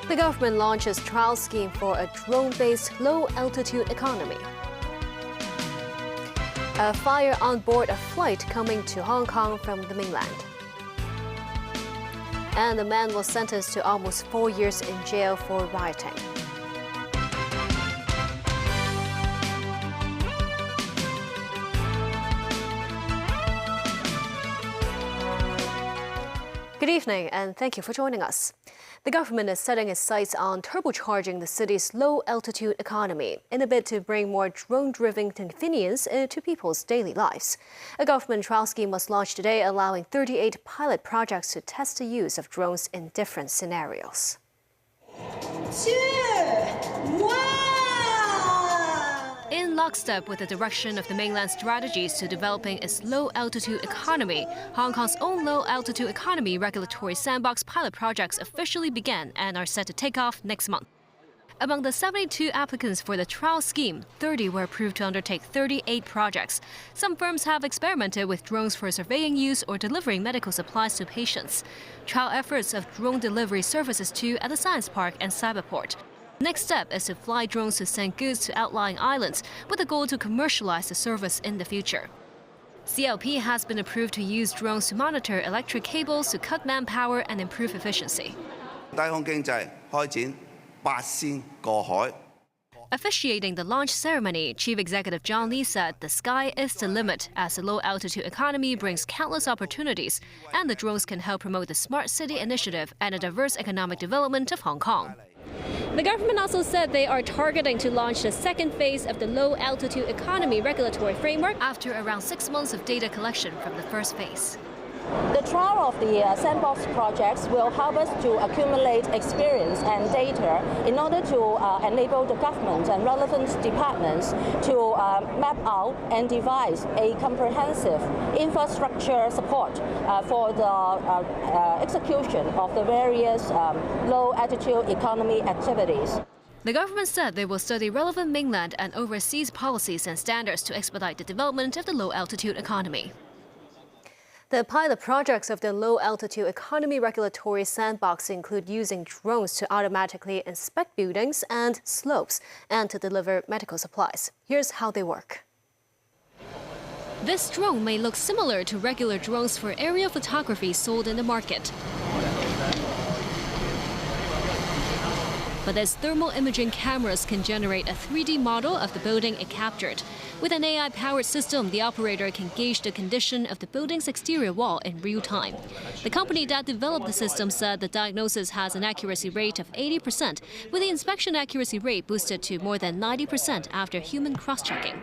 The government launches trial scheme for a drone-based low-altitude economy. A fire on board a flight coming to Hong Kong from the mainland. And the man was sentenced to almost 4 years in jail for rioting. Good evening, and thank you for joining us. The government is setting its sights on turbocharging the city's low-altitude economy in a bid to bring more drone-driven convenience to people's daily lives. A government trial scheme was launched today, allowing 38 pilot projects to test the use of drones in different scenarios. 2, 1. In lockstep with the direction of the mainland's strategies to developing its low-altitude economy, Hong Kong's own low-altitude economy regulatory sandbox pilot projects officially began and are set to take off next month. Among the 72 applicants for the trial scheme, 30 were approved to undertake 38 projects. Some firms have experimented with drones for surveying use or delivering medical supplies to patients. Trial efforts of drone delivery services too at the Science Park and Cyberport. Next step is to fly drones to send goods to outlying islands with a goal to commercialize the service in the future. CLP has been approved to use drones to monitor electric cables to cut manpower and improve efficiency. 低空經濟開展八仙過海。 Officiating the launch ceremony, Chief Executive John Lee said the sky is the limit as the low-altitude economy brings countless opportunities, and the drones can help promote the Smart City initiative and a diverse economic development of Hong Kong. The government also said they are targeting to launch the second phase of the low-altitude economy regulatory framework after around 6 months of data collection from the first phase. The trial of the sandbox projects will help us to accumulate experience and data in order to enable the government and relevant departments to map out and devise a comprehensive infrastructure support for the execution of the various low-altitude economy activities. The government said they will study relevant mainland and overseas policies and standards to expedite the development of the low-altitude economy. The pilot projects of the low-altitude economy regulatory sandbox include using drones to automatically inspect buildings and slopes and to deliver medical supplies. Here's how they work. This drone may look similar to regular drones for aerial photography sold in the market. But its thermal imaging cameras can generate a 3D model of the building it captured. With an AI-powered system, the operator can gauge the condition of the building's exterior wall in real time. The company that developed the system said the diagnosis has an accuracy rate of 80%, with the inspection accuracy rate boosted to more than 90% after human cross-checking.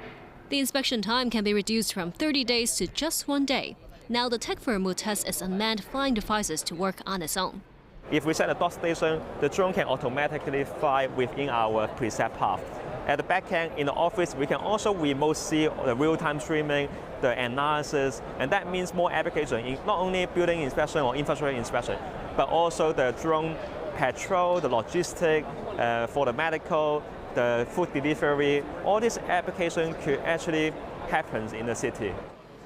The inspection time can be reduced from 30 days to just 1 day. Now the tech firm will test its unmanned flying devices to work on its own. If we set a dock station, the drone can automatically fly within our preset path. At the back end, in the office, we can also remote see the real-time streaming, the analysis, and that means more application in not only building inspection or infrastructure inspection, but also the drone patrol, the logistics, for the medical, the food delivery. All these applications could actually happen in the city.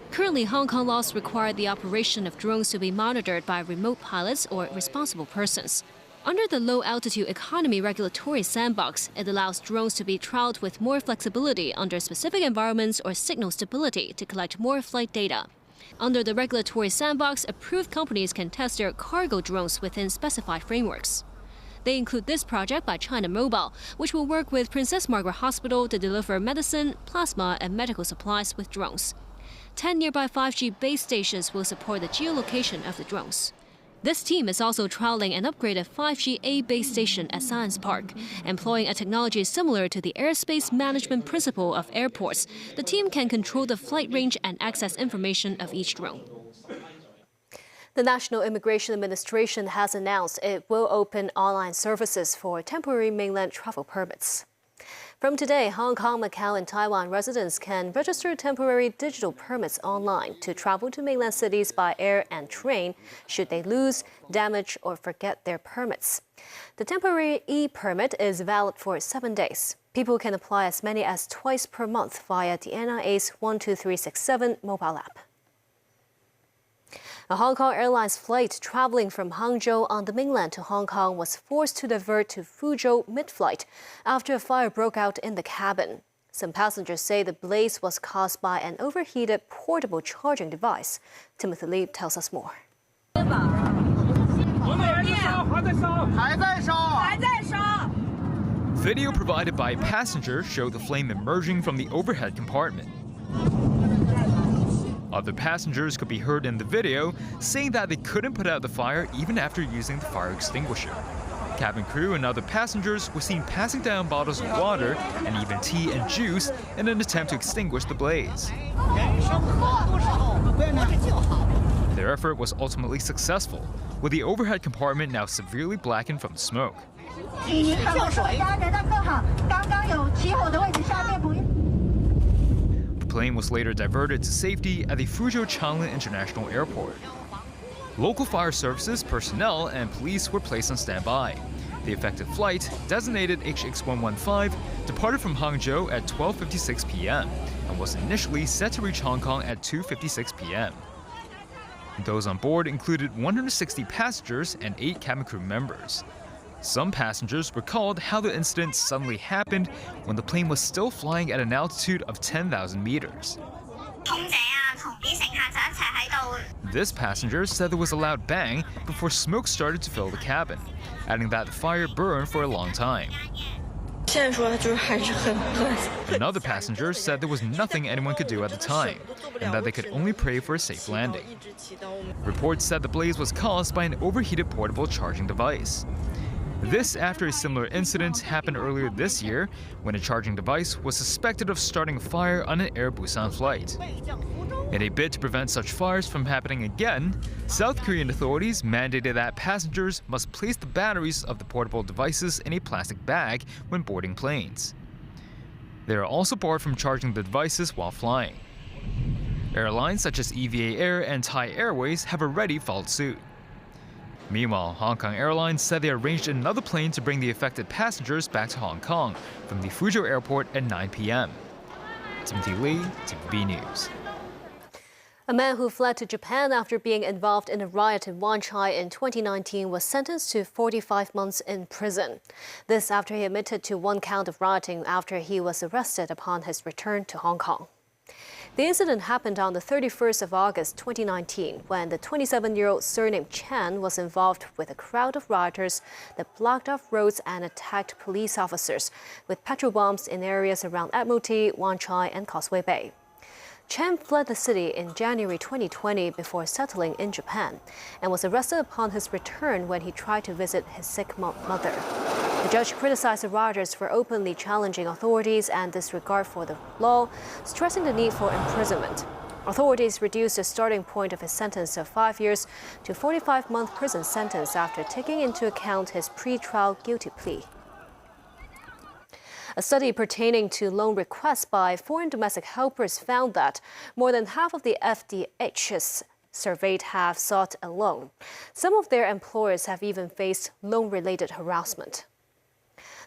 Currently, Hong Kong laws require the operation of drones to be monitored by remote pilots or responsible persons. Under the low-altitude economy regulatory sandbox, it allows drones to be trialed with more flexibility under specific environments or signal stability to collect more flight data. Under the regulatory sandbox, approved companies can test their cargo drones within specified frameworks. They include this project by China Mobile, which will work with Princess Margaret Hospital to deliver medicine, plasma, and medical supplies with drones. 10 nearby 5G base stations will support the geolocation of the drones. This team is also trialing an upgraded 5G-A base station at Science Park. Employing a technology similar to the airspace management principle of airports, the team can control the flight range and access information of each drone. The National Immigration Administration has announced it will open online services for temporary mainland travel permits. From today, Hong Kong, Macau, and Taiwan residents can register temporary digital permits online to travel to mainland cities by air and train should they lose, damage, or forget their permits. The temporary e-permit is valid for 7 days. People can apply as many as twice per month via the NIA's 12367 mobile app. A Hong Kong Airlines flight traveling from Hangzhou on the mainland to Hong Kong was forced to divert to Fuzhou mid-flight after a fire broke out in the cabin. Some passengers say the blaze was caused by an overheated portable charging device. Timothy Lee tells us more. Video provided by passengers showed the flame emerging from the overhead compartment. Other passengers could be heard in the video saying that they couldn't put out the fire even after using the fire extinguisher. Cabin crew and other passengers were seen passing down bottles of water and even tea and juice in an attempt to extinguish the blaze. Their effort was ultimately successful, with the overhead compartment now severely blackened from the smoke. The plane was later diverted to safety at the Fuzhou Changlin International Airport. Local fire services, personnel, and police were placed on standby. The affected flight, designated HX115, departed from Hangzhou at 12:56 p.m. and was initially set to reach Hong Kong at 2:56 p.m. Those on board included 160 passengers and 8 cabin crew members. Some passengers recalled how the incident suddenly happened when the plane was still flying at an altitude of 10,000 meters. This passenger said there was a loud bang before smoke started to fill the cabin, adding that the fire burned for a long time. Another passenger said there was nothing anyone could do at the time, and that they could only pray for a safe landing. Reports said the blaze was caused by an overheated portable charging device. This after a similar incident happened earlier this year when a charging device was suspected of starting a fire on an Air Busan flight. In a bid to prevent such fires from happening again, South Korean authorities mandated that passengers must place the batteries of the portable devices in a plastic bag when boarding planes. They are also barred from charging the devices while flying. Airlines such as EVA Air and Thai Airways have already followed suit. Meanwhile, Hong Kong Airlines said they arranged another plane to bring the affected passengers back to Hong Kong from the Fuzhou Airport at 9 p.m. Timothy Lee, TVB News. A man who fled to Japan after being involved in a riot in Wan Chai in 2019 was sentenced to 45 months in prison. This after he admitted to one count of rioting after he was arrested upon his return to Hong Kong. The incident happened on the 31st of August 2019 when the 27-year-old surnamed Chan was involved with a crowd of rioters that blocked off roads and attacked police officers with petrol bombs in areas around Admiralty, Wan Chai and Causeway Bay. Chan fled the city in January 2020 before settling in Japan and was arrested upon his return when he tried to visit his sick mother. The judge criticized the rioters for openly challenging authorities and disregard for the law, stressing the need for imprisonment. Authorities reduced the starting point of his sentence of 5 years to a 45-month prison sentence after taking into account his pre-trial guilty plea. A study pertaining to loan requests by foreign domestic helpers found that more than half of the FDHs surveyed have sought a loan. Some of their employers have even faced loan-related harassment.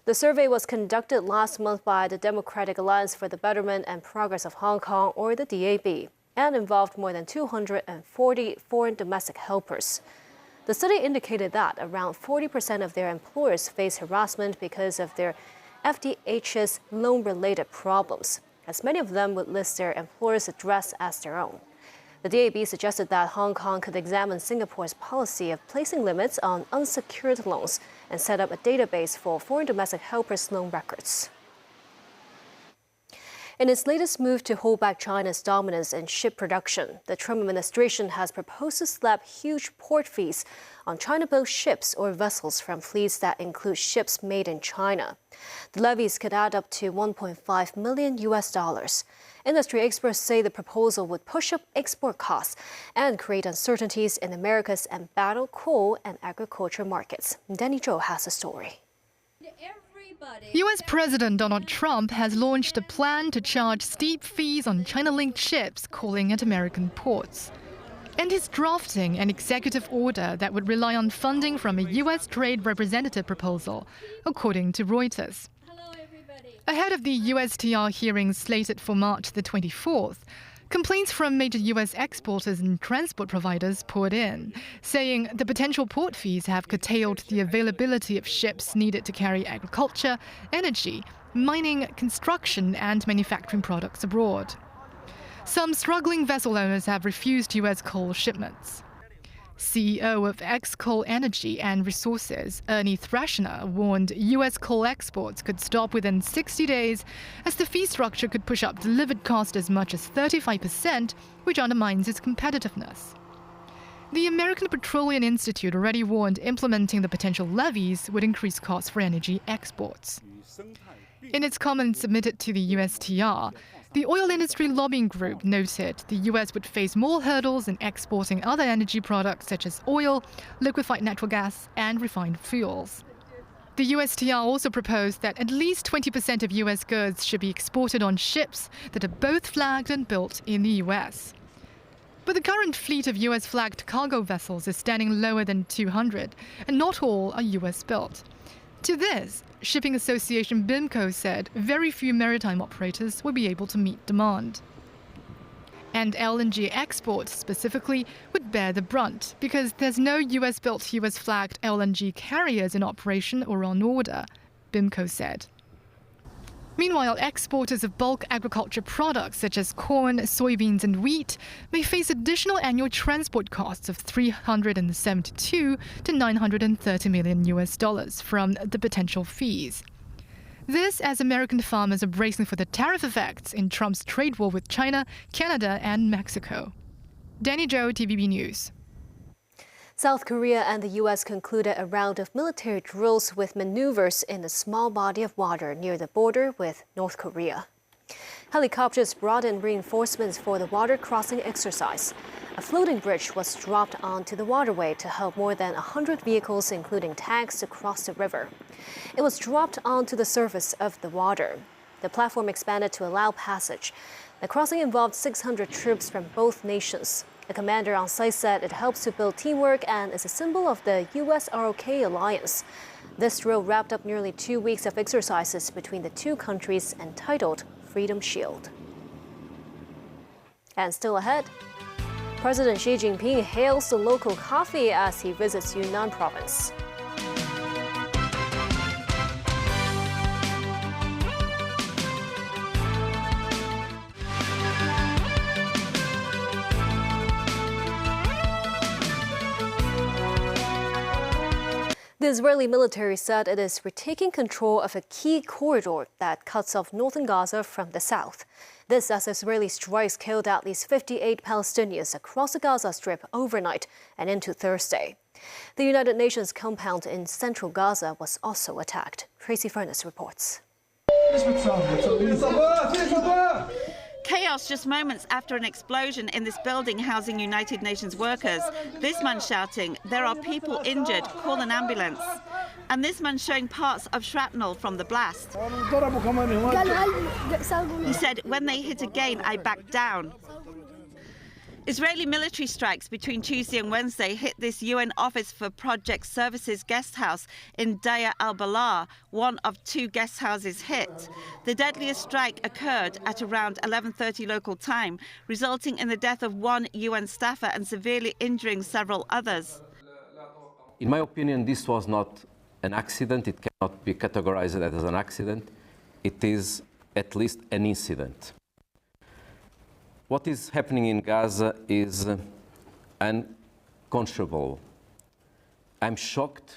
The survey was conducted last month by the Democratic Alliance for the Betterment and Progress of Hong Kong, or the DAB, and involved more than 240 foreign domestic helpers. The study indicated that around 40% of their employers face harassment because of their FDH's loan-related problems, as many of them would list their employer's address as their own. The DAB suggested that Hong Kong could examine Singapore's policy of placing limits on unsecured loans and set up a database for foreign domestic helpers' loan records. In its latest move to hold back China's dominance in ship production, the Trump administration has proposed to slap huge port fees on China-built ships or vessels from fleets that include ships made in China. The levies could add up to $1.5 million. Industry experts say the proposal would push up export costs and create uncertainties in America's embattled coal and agriculture markets. Danny Zhou has the story. U.S. President Donald Trump has launched a plan to charge steep fees on China-linked ships calling at American ports. And he's drafting an executive order that would rely on funding from a U.S. trade representative proposal, according to Reuters. Ahead of the USTR hearings slated for March the 24th, Complaints from major U.S. exporters and transport providers poured in, saying the potential port fees have curtailed the availability of ships needed to carry agriculture, energy, mining, construction, and manufacturing products abroad. Some struggling vessel owners have refused U.S. coal shipments. CEO of Coal Energy and Resources, Ernie Thrashner, warned U.S. coal exports could stop within 60 days as the fee structure could push up delivered cost as much as 35%, which undermines its competitiveness. The American Petroleum Institute already warned implementing the potential levies would increase costs for energy exports. In its comments submitted to the USTR, the oil industry lobbying group noted the U.S. would face more hurdles in exporting other energy products such as oil, liquefied natural gas, and refined fuels. The USTR also proposed that at least 20% of U.S. goods should be exported on ships that are both flagged and built in the U.S. But the current fleet of U.S.-flagged cargo vessels is standing lower than 200, and not all are U.S.-built. To this, Shipping Association BIMCO said very few maritime operators will be able to meet demand. And LNG exports specifically would bear the brunt because there's no US-built, US-flagged LNG carriers in operation or on order, BIMCO said. Meanwhile, exporters of bulk agriculture products such as corn, soybeans and wheat may face additional annual transport costs of $372 to $930 million from the potential fees. This as American farmers are bracing for the tariff effects in Trump's trade war with China, Canada and Mexico. Danny Zhou, TVB News. South Korea and the U.S. concluded a round of military drills with maneuvers in a small body of water near the border with North Korea. Helicopters brought in reinforcements for the water crossing exercise. A floating bridge was dropped onto the waterway to help more than 100 vehicles, including tanks, to cross the river. It was dropped onto the surface of the water. The platform expanded to allow passage. The crossing involved 600 troops from both nations. The commander on site said it helps to build teamwork and is a symbol of the US-ROK alliance. This drill wrapped up nearly 2 weeks of exercises between the two countries entitled Freedom Shield. And still ahead, President Xi Jinping hails the local coffee as he visits Yunnan province. The Israeli military said it is retaking control of a key corridor that cuts off northern Gaza from the south. This as Israeli strikes killed at least 58 Palestinians across the Gaza Strip overnight and into Thursday. The United Nations compound in central Gaza was also attacked. Tracy Furness reports. Chaos just moments after an explosion in this building housing United Nations workers. This man shouting, "There are people injured, call an ambulance." And this man showing parts of shrapnel from the blast. He said, "When they hit again, I backed down." Israeli military strikes between Tuesday and Wednesday hit this UN Office for Project Services guest house in Deir al-Balah, one of two guest houses hit. The deadliest strike occurred at around 11:30 local time, resulting in the death of one UN staffer and severely injuring several others. In my opinion, this was not an accident. It cannot be categorized as an accident. It is at least an incident. What is happening in Gaza is unconscionable. I'm shocked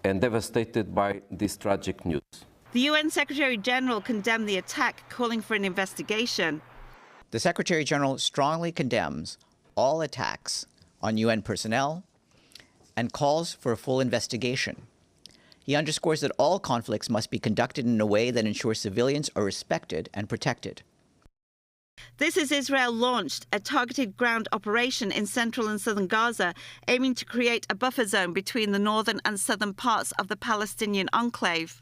and devastated by this tragic news. The UN Secretary General condemned the attack, calling for an investigation. The Secretary General strongly condemns all attacks on UN personnel and calls for a full investigation. He underscores that all conflicts must be conducted in a way that ensures civilians are respected and protected. This as Israel launched a targeted ground operation in central and southern Gaza, aiming to create a buffer zone between the northern and southern parts of the Palestinian enclave.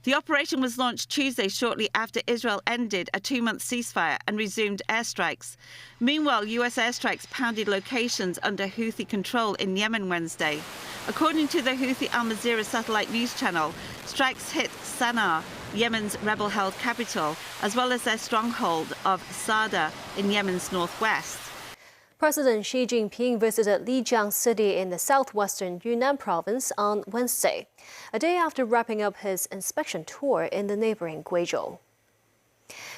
The operation was launched Tuesday shortly after Israel ended a 2-month ceasefire and resumed airstrikes. Meanwhile, US airstrikes pounded locations under Houthi control in Yemen Wednesday. According to the Houthi Al Jazeera satellite news channel, strikes hit Sana'a, Yemen's rebel-held capital, as well as their stronghold of Sada in Yemen's northwest. President Xi Jinping visited Lijiang City in the southwestern Yunnan province on Wednesday, a day after wrapping up his inspection tour in the neighboring Guizhou.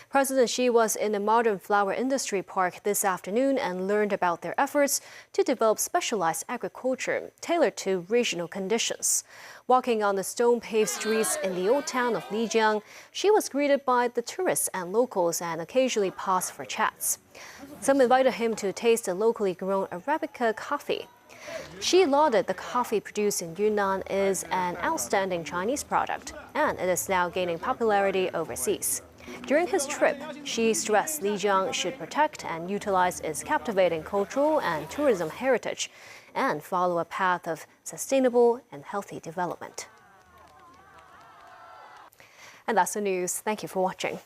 President Xi was in the modern flower industry park this afternoon and learned about their efforts to develop specialized agriculture tailored to regional conditions. Walking on the stone-paved streets in the old town of Lijiang, Xi was greeted by the tourists and locals and occasionally paused for chats. Some invited him to taste the locally grown Arabica coffee. Xi lauded the coffee produced in Yunnan is an outstanding Chinese product, and it is now gaining popularity overseas. During his trip, Xi stressed Lijiang should protect and utilize its captivating cultural and tourism heritage and follow a path of sustainable and healthy development. And that's the news. Thank you for watching.